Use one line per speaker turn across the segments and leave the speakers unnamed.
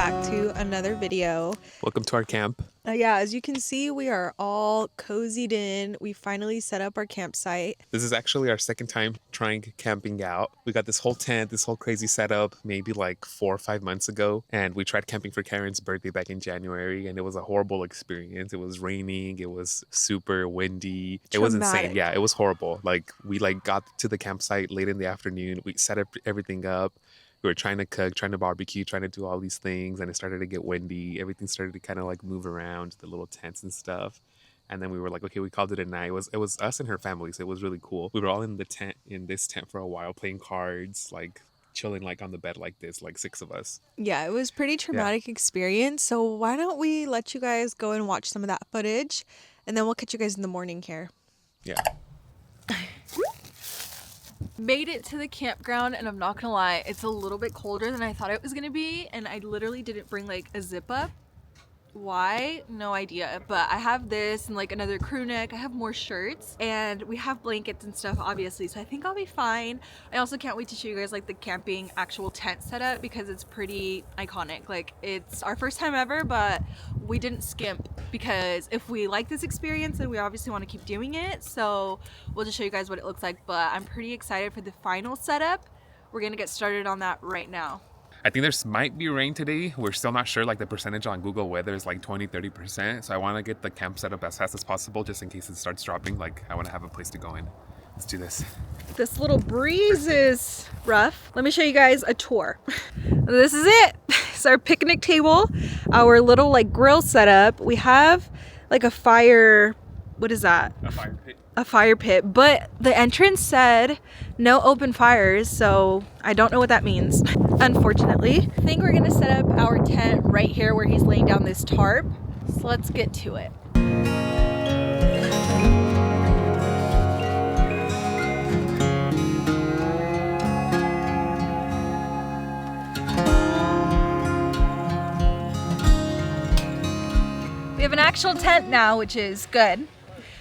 back to another video.
Welcome to our camp.
Yeah, as you can see, we are all cozied in. We finally set up our campsite.
This is actually our second time trying camping out. We got this whole tent, this whole crazy setup maybe like 4 or 5 months ago. And we tried camping for Karen's birthday back in January. And it was a horrible experience. It was raining. It was super windy. It was insane.
Traumatic.
Yeah, it was horrible. Like we got to the campsite late in the afternoon. We set up everything up. We were trying to cook, trying to barbecue, trying to do all these things, and it started to get windy. Everything started to kind of like move around, the little tents and stuff. And then we were like, okay, we called it a night. It was us and her family, so it was really cool. We were all in this tent for a while, playing cards, like chilling like on the bed like this, like 6 of us.
Yeah, it was pretty traumatic experience. So why don't we let you guys go and watch some of that footage, and then we'll catch you guys in the morning here.
Yeah.
Made it to the campground, and I'm not gonna lie, it's a little bit colder than I thought it was gonna be, and I literally didn't bring like a zip up. Why? No idea. But I have this and like another crew neck. I have more shirts, and we have blankets and stuff obviously, so I think I'll be fine. I also can't wait to show you guys like the camping actual tent setup because it's pretty iconic. Like, it's our first time ever, but we didn't skimp because if we like this experience, then we obviously want to keep doing it. So we'll just show you guys what it looks like, but I'm pretty excited for the final setup. We're gonna get started on that right now.
I think there's might be rain today. We're still not sure. Like the percentage on Google Weather is like 20-30%. So I want to get the camp set up as fast as possible just in case it starts dropping. Like I want to have a place to go in. Let's do this.
This little breeze is rough. Let me show you guys a tour. This is it. It's our picnic table, our little like grill setup. We have like a fire, what is that?
A fire pit.
A fire pit, but the entrance said no open fires, so I don't know what that means, unfortunately. I think we're gonna set up our tent right here where he's laying down this tarp. So let's get to it. We have an actual tent now, which is good.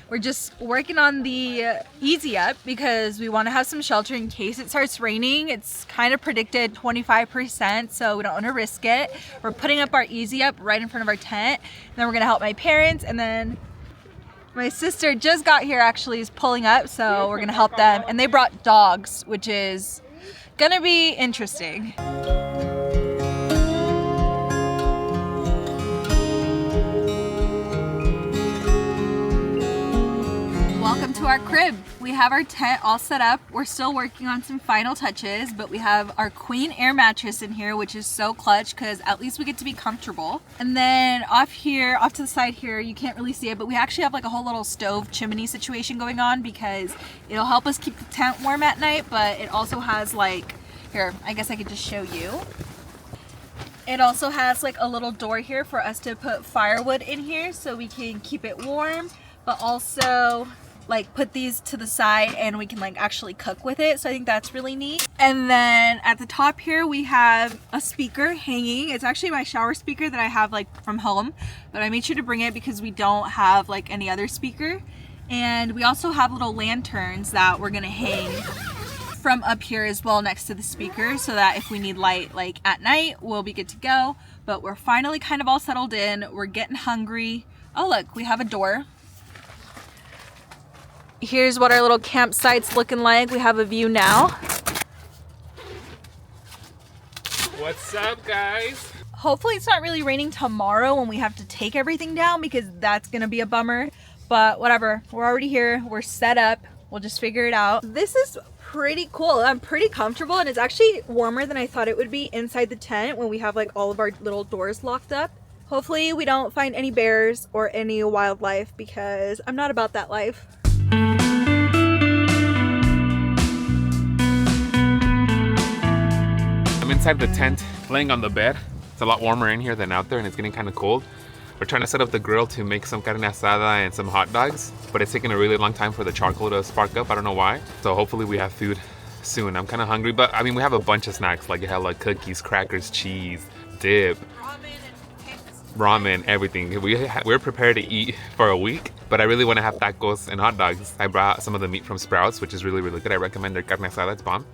We're just working on the easy up because we want to have some shelter in case it starts raining. It's kind of predicted 25%, so we don't want to risk it. We're putting up our easy up right in front of our tent. And then we're going to help my parents, and then my sister just got here, actually is pulling up, so we're going to help them. And they brought dogs, which is going to be interesting. Welcome to our crib. We have our tent all set up. We're still working on some final touches, but we have our queen air mattress in here, which is so clutch because at least we get to be comfortable. And then off here, off to the side here, you can't really see it, but we actually have like a whole little stove chimney situation going on because it'll help us keep the tent warm at night, but it also has like, here, I guess I could just show you. It also has like a little door here for us to put firewood in here so we can keep it warm, but also like put these to the side and we can like actually cook with it. So I think that's really neat. And then at the top here we have a speaker hanging. It's actually my shower speaker that I have like from home, but I made sure to bring it because we don't have like any other speaker. And we also have little lanterns that we're gonna hang from up here as well next to the speaker so that if we need light like at night, we'll be good to go. But we're finally kind of all settled in. We're getting hungry. Oh look, we have a door. Here's what our little campsite's looking like. We have a view now.
What's up, guys?
Hopefully it's not really raining tomorrow when we have to take everything down because that's gonna be a bummer. But whatever, we're already here. We're set up. We'll just figure it out. This is pretty cool. I'm pretty comfortable, and it's actually warmer than I thought it would be inside the tent when we have like all of our little doors locked up. Hopefully we don't find any bears or any wildlife because I'm not about that life.
I'm inside the tent, laying on the bed. It's a lot warmer in here than out there, and it's getting kind of cold. We're trying to set up the grill to make some carne asada and some hot dogs, but it's taking a really long time for the charcoal to spark up. I don't know why. So hopefully we have food soon. I'm kind of hungry, but I mean, we have a bunch of snacks, like hella cookies, crackers, cheese, dip, ramen, everything. We're prepared to eat for a week, but I really want to have tacos and hot dogs. I brought some of the meat from Sprouts, which is really, really good. I recommend their carne asada. It's bomb.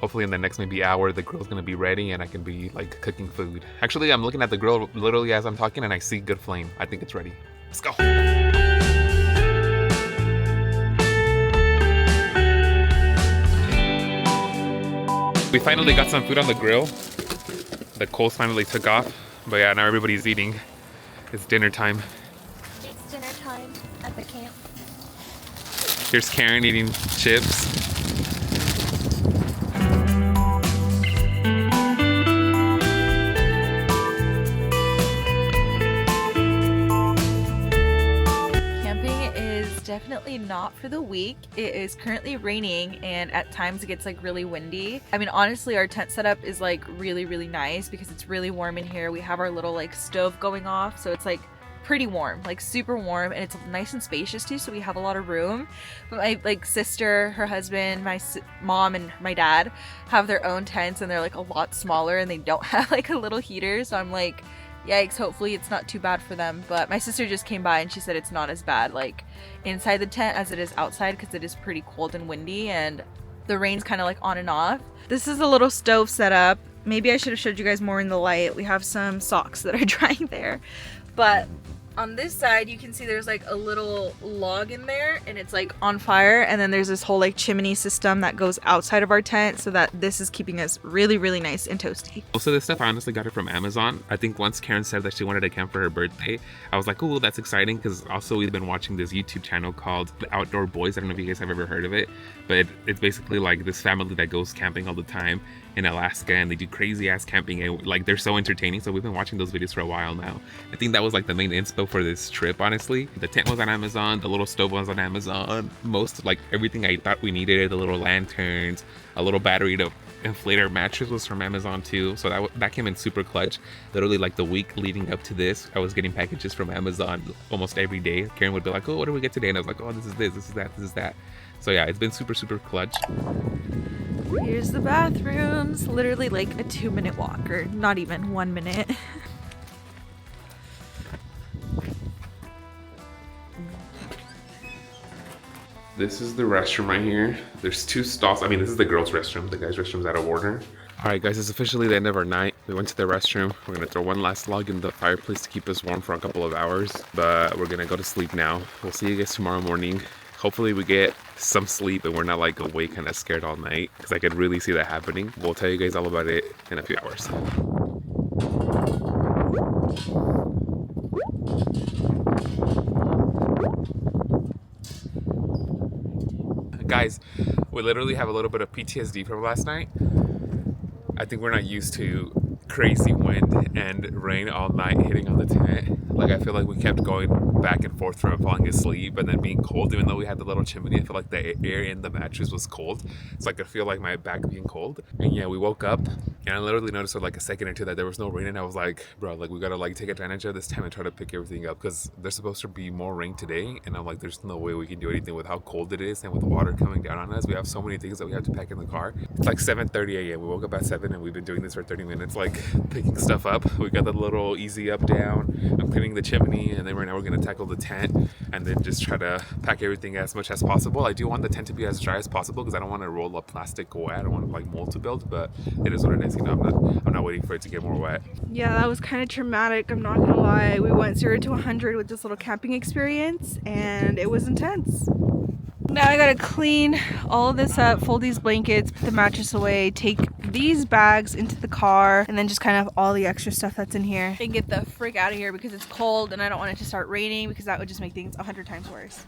hopefully in the next maybe hour the grill's gonna be ready and I can be like cooking food. Actually, I'm looking at the grill literally as I'm talking and I see good flame. I think it's ready. Let's go. We finally got some food on the grill. The coals finally took off, but yeah, now everybody's eating. It's dinner time.
It's dinner time at the camp.
Here's Karen eating chips.
Definitely not for the week. It is currently raining and at times it gets like really windy. I mean, honestly, our tent setup is like really nice because it's really warm in here. We have our little like stove going off, so it's like pretty warm, like super warm, and it's nice and spacious too, so we have a lot of room. But my like sister, her husband, my mom and my dad have their own tents and they're like a lot smaller and they don't have like a little heater, so I'm like, yikes, hopefully it's not too bad for them. But my sister just came by and she said it's not as bad like inside the tent as it is outside because it is pretty cold and windy and the rain's kind of like on and off. This is a little stove setup. Maybe I should have showed you guys more in the light. We have some socks that are drying there, but on this side you can see there's like a little log in there and it's like on fire, and then there's this whole like chimney system that goes outside of our tent so that this is keeping us really nice and toasty.
Also, this stuff I honestly got it from Amazon. I think once Karen said that she wanted a camp for her birthday, I was like, oh, that's exciting, because also we've been watching this YouTube channel called The Outdoor Boys. I don't know if you guys have ever heard of it, but it's basically like this family that goes camping all the time in Alaska, and they do crazy ass camping, and like they're so entertaining. So we've been watching those videos for a while now. I think that was like the main inspo for this trip, honestly. The tent was on Amazon, the little stove was on Amazon, most like everything I thought we needed, the little lanterns, a little battery to inflate our mattress was from Amazon too. So that came in super clutch. Literally like the week leading up to this, I was getting packages from Amazon almost every day. Karen would be like, oh, what do we get today? And I was like, oh, this is this is that, this is that. So yeah, it's been super clutch.
Here's the bathrooms, literally like a 2-minute walk, or not even 1 minute.
This is the restroom right here. There's 2 stalls. I mean, this is the girls' restroom. The guys' restroom's out of order. All right, guys, it's officially the end of our night. We went to the restroom. We're gonna throw one last log in the fireplace to keep us warm for a couple of hours, but we're gonna go to sleep now. We'll see you guys tomorrow morning. Hopefully we get some sleep and we're not like awake kind of scared all night, because I could really see that happening. We'll tell you guys all about it in a few hours. Guys, we literally have a little bit of PTSD from last night. I think we're not used to crazy wind and rain all night hitting on the tent. Like, I feel like we kept going back and forth from falling asleep and then being cold. Even though we had the little chimney, I feel like the air in the mattress was cold, so I could feel like my back being cold. And yeah, we woke up and I literally noticed for like a second or two that there was no rain, and I was like, bro, like we gotta like take advantage of this time and try to pick everything up, because there's supposed to be more rain today, and I'm like, there's no way we can do anything with how cold it is and with the water coming down on us. We have so many things that we have to pack in the car. It's like 7:30 a.m. We woke up at 7 and we've been doing this for 30 minutes, like picking stuff up. We got the little easy up down. I'm cleaning the chimney, and then right now we're gonna tackle the tent and then just try to pack everything as much as possible. I do want the tent to be as dry as possible because I don't want to roll up plastic wet. I don't want like mold to build, but it is what it is. You know, I'm not waiting for it to get more wet.
Yeah, that was kind of traumatic, I'm not gonna lie. We went 0 to 100 with this little camping experience and it was intense. Now I gotta clean all of this up, fold these blankets, put the mattress away, take these bags into the car, and then just kind of all the extra stuff that's in here, and get the frick out of here because it's cold and I don't want it to start raining, because that would just make things 100 times worse.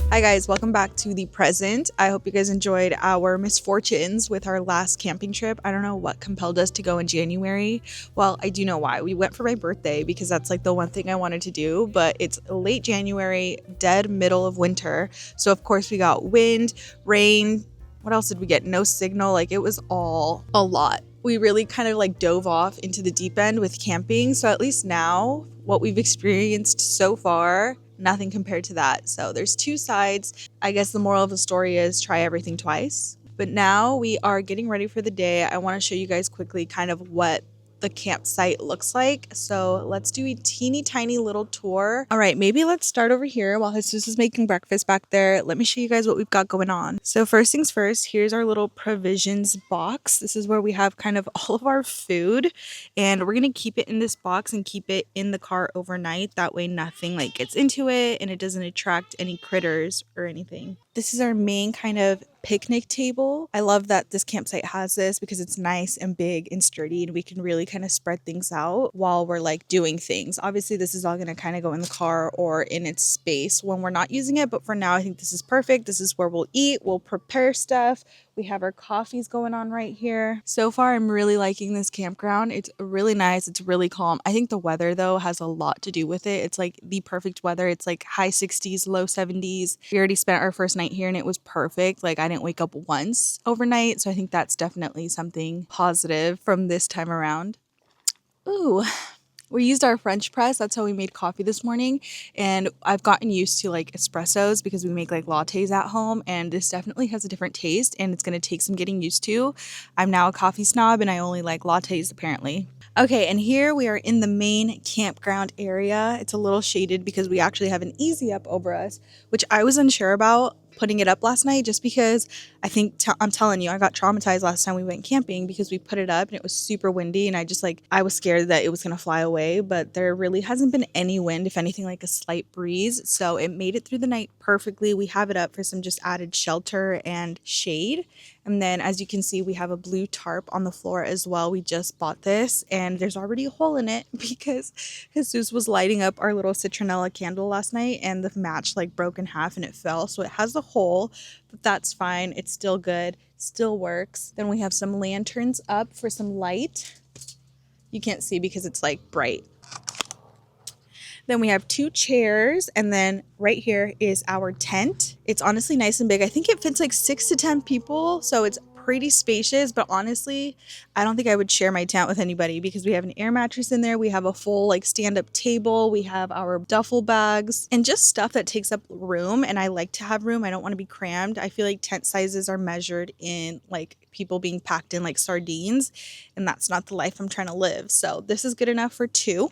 Hi guys, welcome back to the present. I hope you guys enjoyed our misfortunes with our last camping trip. I don't know what compelled us to go in January. Well, I do know why. We went for my birthday because that's like the one thing I wanted to do, but it's late January, dead middle of winter. So of course we got wind, rain. What else did we get? No signal. Like it was all a lot. We really kind of like dove off into the deep end with camping. So at least now what we've experienced so far, nothing compared to that. So there's two sides. I guess the moral of the story is try everything twice. But now we are getting ready for the day. I want to show you guys quickly kind of what the campsite looks like. So let's do a teeny tiny little tour. All right, maybe let's start over here while Jesus is making breakfast back there. Let me show you guys what we've got going on. So first things first, here's our little provisions box. This is where we have kind of all of our food, and we're gonna keep it in this box and keep it in the car overnight. That way nothing like gets into it and it doesn't attract any critters or anything. This is our main kind of picnic table. I love that this campsite has this because it's nice and big and sturdy, and we can really kind of spread things out while we're like doing things. Obviously this is all going to kind of go in the car or in its space when we're not using it, but for now I think this is perfect. This is where we'll eat, we'll prepare stuff. We have our coffees going on right here. So far I'm really liking this campground. It's really nice, it's really calm. I think the weather though has a lot to do with it. It's like the perfect weather. It's like high 60s, low 70s. We already spent our first night here and it was perfect. Like I didn't wake up once overnight, so I think that's definitely something positive from this time around. Ooh, we used our French press. That's how we made coffee this morning. And I've gotten used to like espressos because we make like lattes at home. And this definitely has a different taste and it's going to take some getting used to. I'm now a coffee snob and I only like lattes apparently. Okay, and here we are in the main campground area. It's a little shaded because we actually have an easy up over us, which I was unsure about putting it up last night just because I think, I'm telling you, I got traumatized last time we went camping because we put it up and it was super windy and I was scared that it was going to fly away, but there really hasn't been any wind, if anything like a slight breeze. So it made it through the night perfectly. We have it up for some just added shelter and shade. And then as you can see, we have a blue tarp on the floor as well. We just bought this and there's already a hole in it because Jesus was lighting up our little citronella candle last night and the match like broke in half and it fell. So it has a hole, but that's fine. It's still good, still works. Then we have some lanterns up for some light. You can't see because it's like bright. Then we have two chairs, and then right here is our tent. It's honestly nice and big. I think it fits like 6 to 10 people, so it's pretty spacious, but honestly, I don't think I would share my tent with anybody because we have an air mattress in there. We have a full like stand-up table. We have our duffel bags and just stuff that takes up room, and I like to have room. I don't want to be crammed. I feel like tent sizes are measured in like people being packed in like sardines, and that's not the life I'm trying to live. So this is good enough for 2.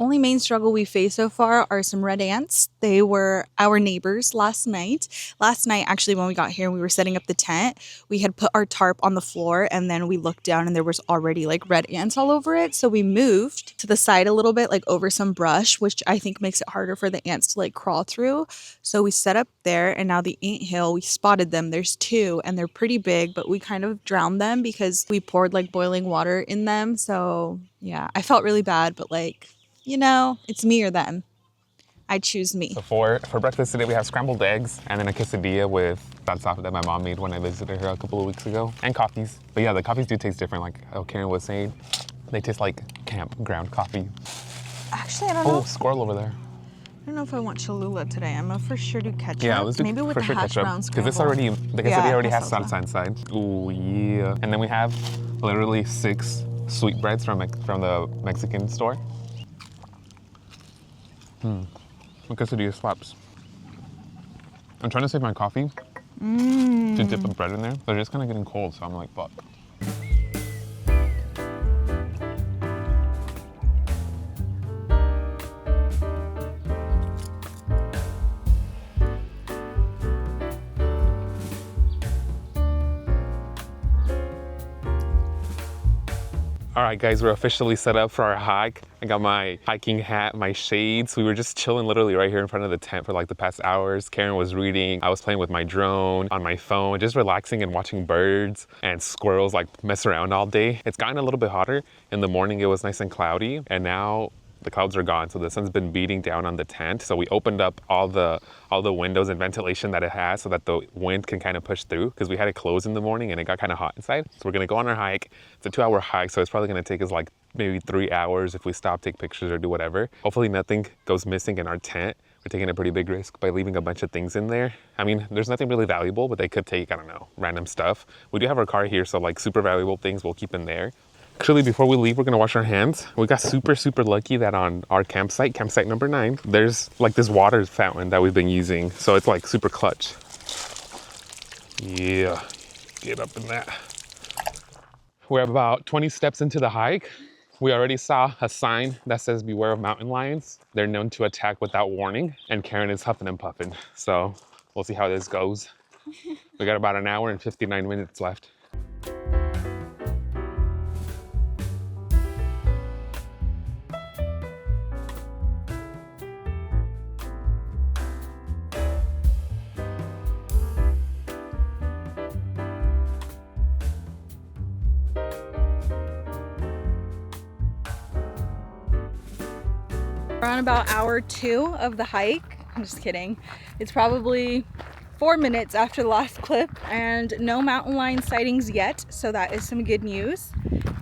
Only main struggle we faced so far are some red ants. They were our neighbors last night. Last night, actually, when we got here and we were setting up the tent, we had put our tarp on the floor and then we looked down and there was already like red ants all over it. So we moved to the side a little bit, like over some brush, which I think makes it harder for the ants to like crawl through. So we set up there, and now the ant hill, we spotted them. There's 2 and they're pretty big, but we kind of drowned them because we poured like boiling water in them. So yeah, I felt really bad, but like, you know, it's me or them. I choose me.
So for breakfast today, we have scrambled eggs and then a quesadilla with salsa that my mom made when I visited her a couple of weeks ago, and coffees. But yeah, the coffees do taste different, like how Karen was saying. They taste like campground coffee.
Actually, I don't know.
Oh, squirrel over there.
I don't know if I want Cholula today. I'm gonna for sure do ketchup.
Yeah, let's do
maybe with
for
the
sure
hash
ketchup,
brown
because this
scramble.
already, the quesadilla already has salsa inside. Ooh, yeah. And then we have literally 6 sweetbreads from the Mexican store. The quesadilla slaps. I'm trying to save my coffee to dip the bread in there, but it's kind of getting cold, so I'm like, fuck. All right, guys, we're officially set up for our hike. I got my hiking hat, my shades. We were just chilling literally right here in front of the tent for like the past hours. Karen was reading. I was playing with my drone on my phone, just relaxing and watching birds and squirrels like mess around all day. It's gotten a little bit hotter. In the morning, it was nice and cloudy, and now the clouds are gone, so the sun's been beating down on the tent. So we opened up all the windows and ventilation that it has so that the wind can kind of push through, because we had it closed in the morning and it got kind of hot inside. So we're gonna go on our hike. It's a 2-hour hike, so it's probably gonna take us like maybe 3 hours if we stop, take pictures, or do whatever. Hopefully nothing goes missing in our tent. We're taking a pretty big risk by leaving a bunch of things in there. I mean, there's nothing really valuable, but they could take, I don't know, random stuff. We do have our car here, so like super valuable things we'll keep in there. Actually, before we leave, we're gonna wash our hands. We got super lucky that on our campsite number 9, there's like this water fountain that we've been using. So it's like super clutch. Yeah, get up in that. We're about 20 steps into the hike. We already saw a sign that says beware of mountain lions. They're known to attack without warning, and Karen is huffing and puffing. So we'll see how this goes. We got about an hour and 59 minutes left.
We're on about hour 2 of the hike. I'm just kidding. It's probably 4 minutes after the last clip, and no mountain lion sightings yet, so that is some good news.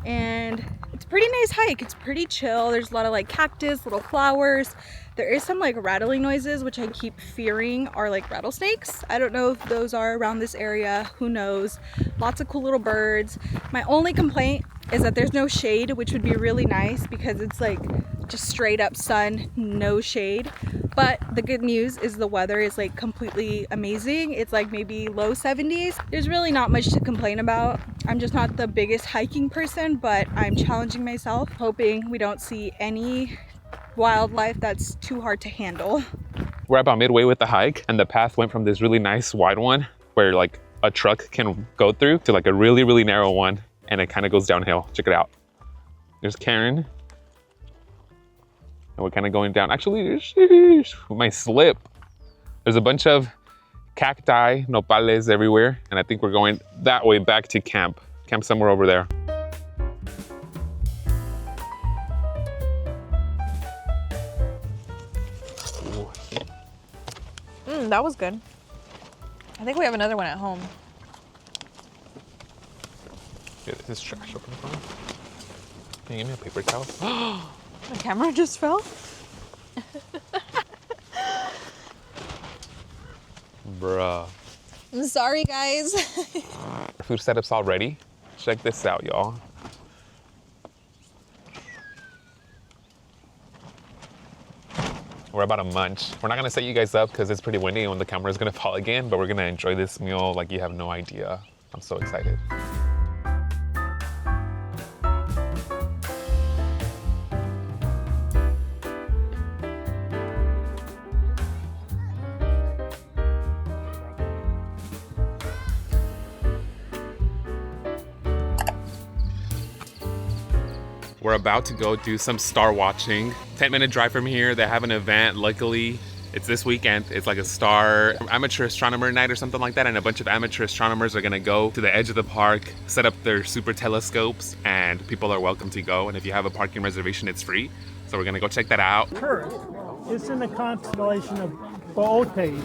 And it's a pretty nice hike. It's pretty chill. There's a lot of like cactus, little flowers. There is some like rattling noises, which I keep fearing are like rattlesnakes. I don't know if those are around this area. Who knows? Lots of cool little birds. My only complaint is that there's no shade, which would be really nice because it's like just straight up sun, no shade. But the good news is the weather is like completely amazing. It's like maybe low 70s. There's really not much to complain about. I'm just not the biggest hiking person, but I'm challenging myself, hoping we don't see any wildlife that's too hard to handle.
We're about midway with the hike, and the path went from this really nice wide one where like a truck can go through to like a really narrow one, and it kind of goes downhill. Check it out. There's Karen. And we're kind of going down. Actually, we might slip. There's a bunch of cacti, nopales everywhere, and I think we're going that way back to camp. Camp somewhere over there.
That was good. I think we have another one at home.
Yeah, this is trash open front. Can you give me a paper towel?
The camera just fell.
Bruh.
I'm sorry, guys.
Our food setup's all ready. Check this out, y'all. We're about to munch. We're not gonna set you guys up because it's pretty windy and the camera's gonna fall again, but we're gonna enjoy this meal like you have no idea. I'm so excited. We're about to go do some star watching. 10-minute drive from here. They have an event. Luckily, it's this weekend. It's like a star amateur astronomer night or something like that. And a bunch of amateur astronomers are gonna go to the edge of the park, set up their super telescopes, and people are welcome to go. And if you have a parking reservation, it's free. So we're gonna go check that out.
Earth is in the constellation of Boötes,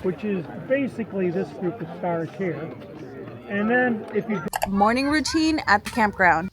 which is basically this group of stars here. And then if you
Morning routine at the campground.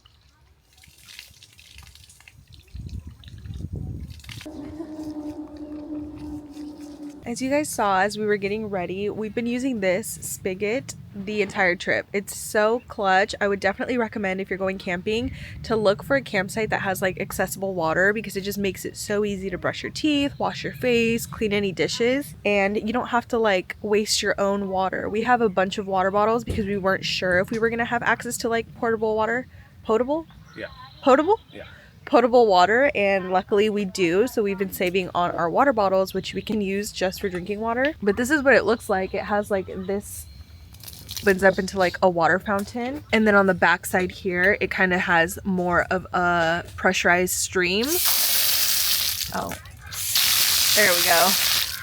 As you guys saw, as we were getting ready, we've been using this spigot the entire trip. It's so clutch. I would definitely recommend, if you're going camping, to look for a campsite that has like accessible water, because it just makes it so easy to brush your teeth, wash your face, clean any dishes, and you don't have to like waste your own water. We have a bunch of water bottles because we weren't sure if we were gonna have access to like portable water. Potable?
Yeah.
Potable?
Yeah.
Potable water, and luckily we do, so we've been saving on our water bottles, which we can use just for drinking water. But this is what it looks like. It has like this opens up into like a water fountain. And then on the back side here, it kind of has more of a pressurized stream. Oh, there we go.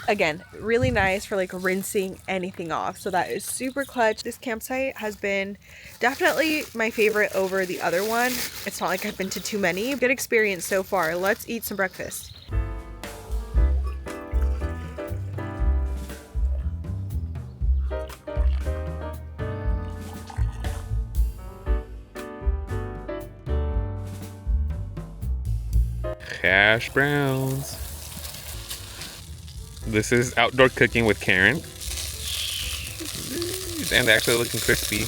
Again, really nice for like rinsing anything off. So that is super clutch. This campsite has been definitely my favorite over the other one. It's not like I've been to too many. Good experience so far. Let's eat some breakfast.
Hash browns. This is outdoor cooking with Karen. And they're actually looking crispy.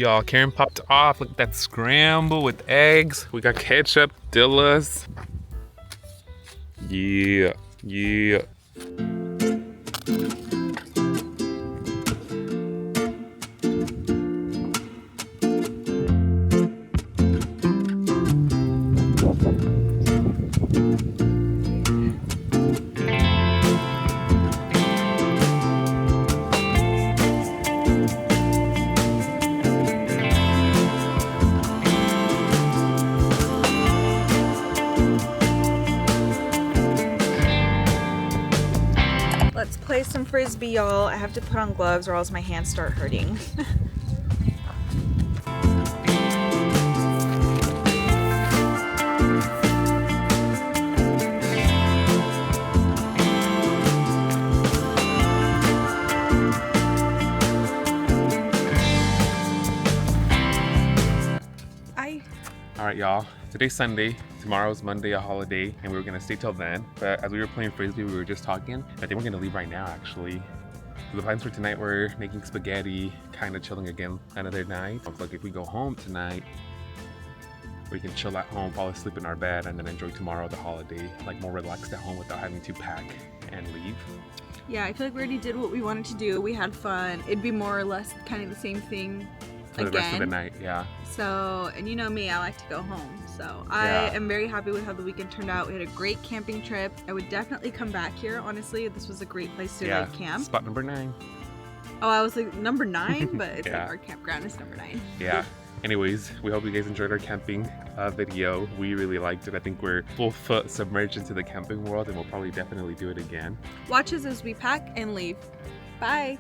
Y'all, Karen popped off. Look at that scramble with eggs. We got ketchup, Dillas. Yeah, yeah.
Let's play some frisbee, y'all. I have to put on gloves or else my hands start hurting.
All right, y'all. Today's Sunday. Tomorrow's Monday, a holiday, and we were gonna stay till then. But as we were playing frisbee, we were just talking. I think we're gonna leave right now, actually. So the plans for tonight were making spaghetti, kind of chilling again another night. Like if we go home tonight, we can chill at home, fall asleep in our bed, and then enjoy tomorrow, the holiday, like more relaxed at home without having to pack and leave.
Yeah, I feel like we already did what we wanted to do. We had fun. It'd be more or less kind of the same thing
For the rest of the night, yeah.
So, and you know me, I like to go home. So I am very happy with how the weekend turned out. We had a great camping trip. I would definitely come back here, honestly. This was a great place to like camp.
Spot number 9.
Oh, I was like number 9, but it's
Yeah.
like our campground is number 9.
Yeah. Anyways, we hope you guys enjoyed our camping video. We really liked it. I think we're full foot submerged into the camping world, and we'll probably definitely do it again.
Watch us as we pack and leave. Bye.